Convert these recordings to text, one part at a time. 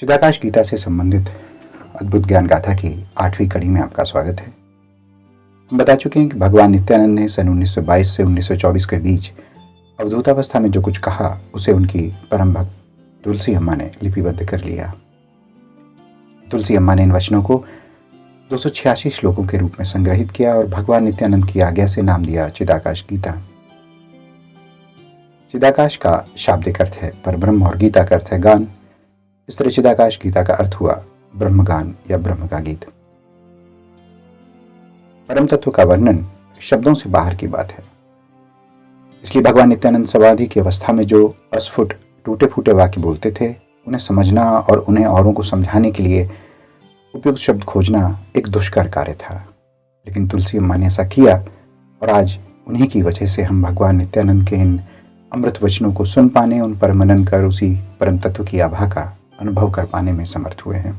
चिदाकाश गीता से संबंधित अद्भुत ज्ञान गाथा की 8वीं कड़ी में आपका स्वागत है। हम बता चुके हैं कि भगवान नित्यानंद ने सन 1922 से 1924 के बीच अवधूतावस्था में जो कुछ कहा उसे उनकी परम भक्त तुलसी अम्मा ने लिपिबद्ध कर लिया। तुलसी अम्मा ने इन वचनों को 286 श्लोकों के रूप में संग्रहित किया और भगवान नित्यानंद की आज्ञा से नाम दिया चिदाकाश गीता। चिदाकाश का शाब्दिक अर्थ है परब्रह्म और गीता का अर्थ है गान। इस तरह चिदाकाश गीता का अर्थ हुआ ब्रह्मगान या ब्रह्म का गीत। परम तत्व का वर्णन शब्दों से बाहर की बात है, इसलिए भगवान नित्यानंद समाधि की अवस्था में जो अस्फुट टूटे फूटे वाक्य बोलते थे उन्हें समझना और उन्हें औरों को समझाने के लिए उपयुक्त शब्द खोजना एक दुष्कर कार्य था। लेकिन तुलसी अम्मा ने ऐसा किया और आज उन्हीं की वजह से हम भगवान नित्यानंद के इन अमृत वचनों को सुन पाने, उन पर मनन कर उसी परम तत्व की आभा का अनुभव कर पाने में समर्थ हुए हैं।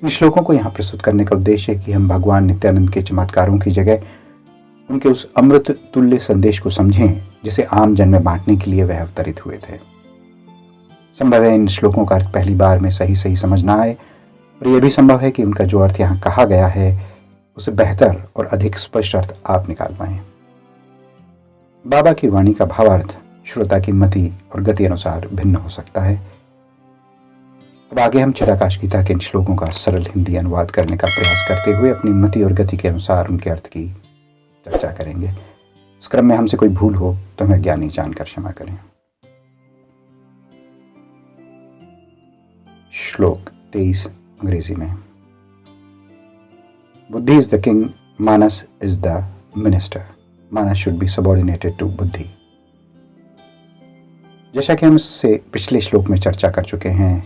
इन श्लोकों को यहाँ प्रस्तुत करने का उद्देश्य है कि हम भगवान नित्यानंद के चमत्कारों की जगह उनके उस अमृत तुल्य संदेश को समझें जिसे आम जन में बांटने के लिए वह अवतरित हुए थे। संभव है इन श्लोकों का अर्थ पहली बार में सही समझ ना आए और यह भी संभव है कि उनका जो अर्थ यहाँ कहा गया है उसे बेहतर और अधिक स्पष्ट अर्थ आप निकाल पाएं। बाबा की वाणी का भावार्थ श्रोता की मति और गति अनुसार भिन्न हो सकता है। अब आगे हम चिदाकाश गीता के इन श्लोकों का सरल हिंदी अनुवाद करने का प्रयास करते हुए अपनी मति और गति के अनुसार उनके अर्थ की चर्चा करेंगे। इस क्रम में हमसे कोई भूल हो तो हमें ज्ञानी जानकर क्षमा करें। श्लोक 23 अंग्रेजी में। Buddhi is the king, manas is the minister. Manas should be subordinated to buddhi. जैसा कि हम इससे पिछले श्लोक में चर्चा कर चुके हैं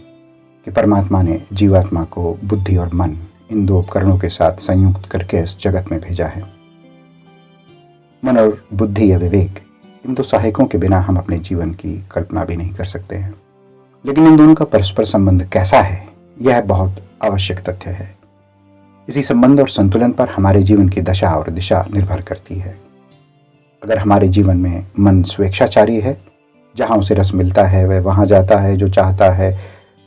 कि परमात्मा ने जीवात्मा को बुद्धि और मन इन दो उपकरणों के साथ संयुक्त करके इस जगत में भेजा है। मन और बुद्धि या विवेक, इन दो सहायकों के बिना हम अपने जीवन की कल्पना भी नहीं कर सकते हैं। लेकिन इन दोनों का परस्पर संबंध कैसा है, यह बहुत आवश्यक तथ्य है। इसी संबंध और संतुलन पर हमारे जीवन की दशा और दिशा निर्भर करती है। अगर हमारे जीवन में मन स्वेच्छाचारी है, जहाँ उसे रस मिलता है वह वहाँ जाता है, जो चाहता है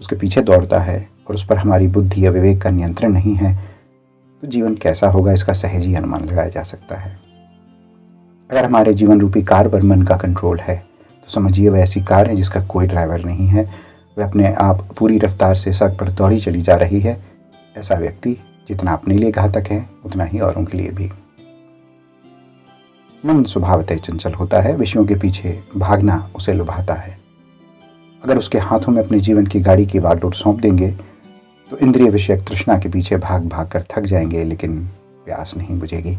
उसके पीछे दौड़ता है और उस पर हमारी बुद्धि या विवेक का नियंत्रण नहीं है, तो जीवन कैसा होगा इसका सहज ही अनुमान लगाया जा सकता है। अगर हमारे जीवन रूपी कार पर मन का कंट्रोल है तो समझिए वह ऐसी कार है जिसका कोई ड्राइवर नहीं है, वह अपने आप पूरी रफ्तार से सड़क पर दौड़ी चली जा रही है। ऐसा व्यक्ति जितना अपने लिए घातक है उतना ही औरों के लिए भी। मन स्वभावतः चंचल होता है, विषयों के पीछे भागना उसे लुभाता है। अगर उसके हाथों में अपने जीवन की गाड़ी की बागडोर सौंप देंगे तो इंद्रिय विषयक तृष्णा के पीछे भाग भाग कर थक जाएंगे, लेकिन प्यास नहीं बुझेगी।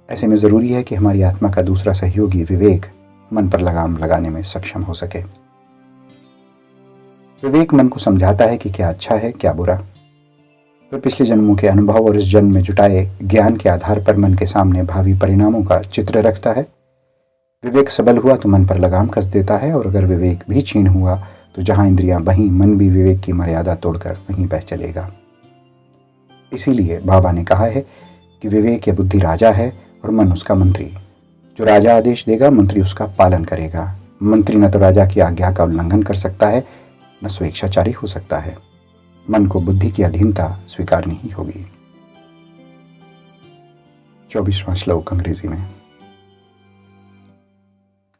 ऐसे में ज़रूरी है कि हमारी आत्मा का दूसरा सहयोगी विवेक मन पर लगाम लगाने में सक्षम हो सके। विवेक मन को समझाता है कि क्या अच्छा है क्या बुरा। वह पिछले जन्मों के अनुभव और इस जन्म में जुटाए ज्ञान के आधार पर मन के सामने भावी परिणामों का चित्र रखता है। विवेक सबल हुआ तो मन पर लगाम कस देता है, और अगर विवेक भी क्षीण हुआ तो जहां इंद्रियां बहीं मन भी विवेक की मर्यादा तोड़कर वहीं बह चलेगा। इसीलिए बाबा ने कहा है कि विवेक या बुद्धि राजा है और मन उसका मंत्री। जो राजा आदेश देगा मंत्री उसका पालन करेगा। मंत्री न तो राजा की आज्ञा का उल्लंघन कर सकता है न स्वेच्छाचारी हो सकता है। मन को बुद्धि की अधीनता स्वीकार नहीं होगी। 24वां श्लोक अंग्रेजी में।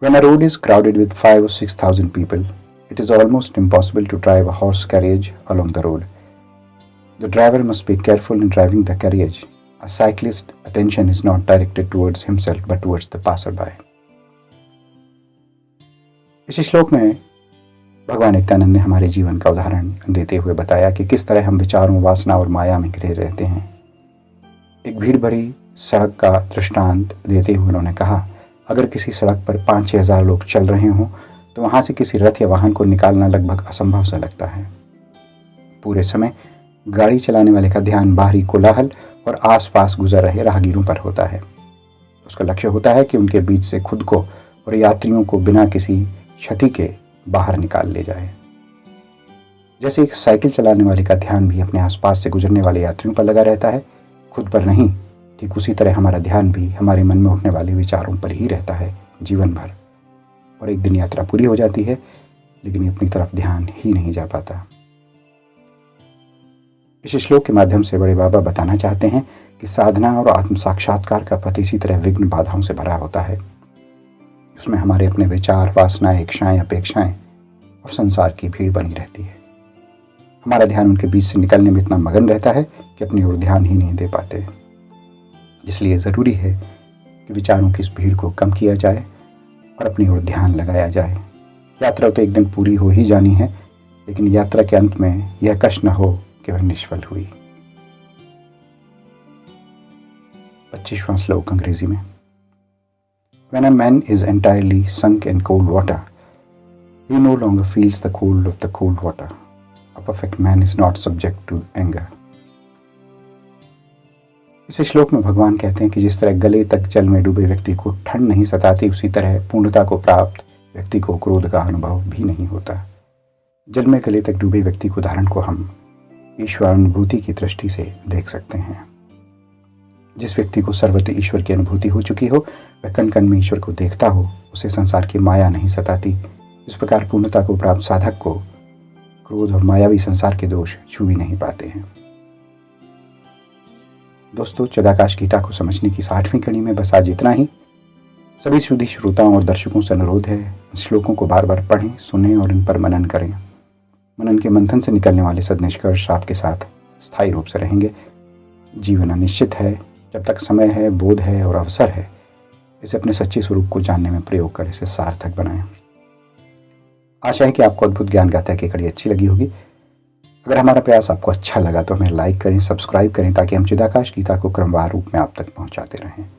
When a road is crowded with 5 or 6,000 people, it is almost impossible to drive a horse carriage along the road. The driver must be careful in driving the carriage. A cyclist's attention is not directed towards himself but towards the passerby. इस श्लोक में भगवान नित्यानंद ने हमारे जीवन का उदाहरण देते हुए बताया कि किस तरह हम विचारों, वासना और माया में घिरे रहते हैं। एक भीड़ भरी सड़क का दृष्टांत देते हुए उन्होंने कहा, अगर किसी सड़क पर 5-6 हज़ार लोग चल रहे हों तो वहाँ से किसी रथ या वाहन को निकालना लगभग असंभव सा लगता है। पूरे समय गाड़ी चलाने वाले का ध्यान बाहरी कोलाहल और आसपास गुजर रहे राहगीरों पर होता है। उसका लक्ष्य होता है कि उनके बीच से खुद को और यात्रियों को बिना किसी क्षति के बाहर निकाल ले जाए। जैसे एक साइकिल चलाने वाले का ध्यान भी अपने आसपास से गुजरने वाले यात्रियों पर लगा रहता है, खुद पर नहीं, ठीक उसी तरह हमारा ध्यान भी हमारे मन में उठने वाले विचारों पर ही रहता है जीवन भर। और एक दिन यात्रा पूरी हो जाती है लेकिन ये अपनी तरफ ध्यान ही नहीं जा पाता। इस श्लोक के माध्यम से बड़े बाबा बताना चाहते हैं कि साधना और आत्म साक्षात्कार का पथ इसी तरह विघ्न बाधाओं से भरा होता है। उसमें हमारे अपने विचार, वासनाएं, इच्छाएं, अपेक्षाएं और संसार की भीड़ बनी रहती है। हमारा ध्यान उनके बीच से निकलने में इतना मगन रहता है कि अपनी ओर ध्यान ही नहीं दे पाते। इसलिए ज़रूरी है कि विचारों की इस भीड़ को कम किया जाए और अपनी ओर ध्यान लगाया जाए। यात्रा तो एक दिन पूरी हो ही जानी है, लेकिन यात्रा के अंत में यह कष्ट न हो कि वह निष्फल हुई। 25वां श्लोक अंग्रेजी में। When a man is entirely sunk in cold water, he no longer feels the cold of the cold water. A perfect man is not subject to anger. इस श्लोक में भगवान कहते हैं कि जिस तरह गले तक जल में डूबे व्यक्ति को ठंड नहीं सताती, उसी तरह पूर्णता को प्राप्त व्यक्ति को क्रोध का अनुभव भी नहीं होता। जल में गले तक डूबे व्यक्ति को उदाहरण को हम ईश्वर अनुभूति की दृष्टि से देख सकते हैं। जिस व्यक्ति को सर्वत्र ईश्वर की अनुभूति हो चुकी हो, वह कण कण में ईश्वर को देखता हो, उसे संसार की माया नहीं सताती। इस प्रकार पूर्णता को प्राप्त साधक को क्रोध और मायावी संसार के दोष छू भी नहीं पाते हैं। दोस्तों, चिदाकाश गीता को समझने की 60वीं कड़ी में बस आज इतना ही। सभी सुधी श्रोताओं और दर्शकों से अनुरोध है, इन श्लोकों को बार बार पढ़ें, सुनें और इन पर मनन करें। मनन के मंथन से निकलने वाले सद्निष्कर्ष आपके साथ स्थायी रूप से रहेंगे। जीवन अनिश्चित है। जब तक समय है, बोध है और अवसर है, इसे अपने सच्चे स्वरूप को जानने में प्रयोग कर इसे सार्थक बनाएं। आशा है कि आपको अद्भुत ज्ञान गाथा की कड़ी अच्छी लगी होगी। अगर हमारा प्रयास आपको अच्छा लगा तो हमें लाइक करें, सब्सक्राइब करें, ताकि हम चिदाकाश गीता को क्रमवार रूप में आप तक पहुंचाते रहें।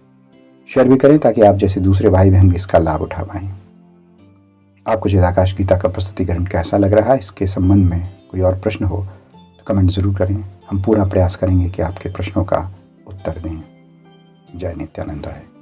शेयर भी करें ताकि आप जैसे दूसरे भाई बहन भी इसका लाभ उठा पाएं। आपको चिदाकाश गीता का प्रस्तुतिकरण कैसा लग रहा है, इसके संबंध में कोई और प्रश्न हो तो कमेंट जरूर करें। हम पूरा प्रयास करेंगे कि आपके प्रश्नों का उत्तर दें। जय नित्यानंद है।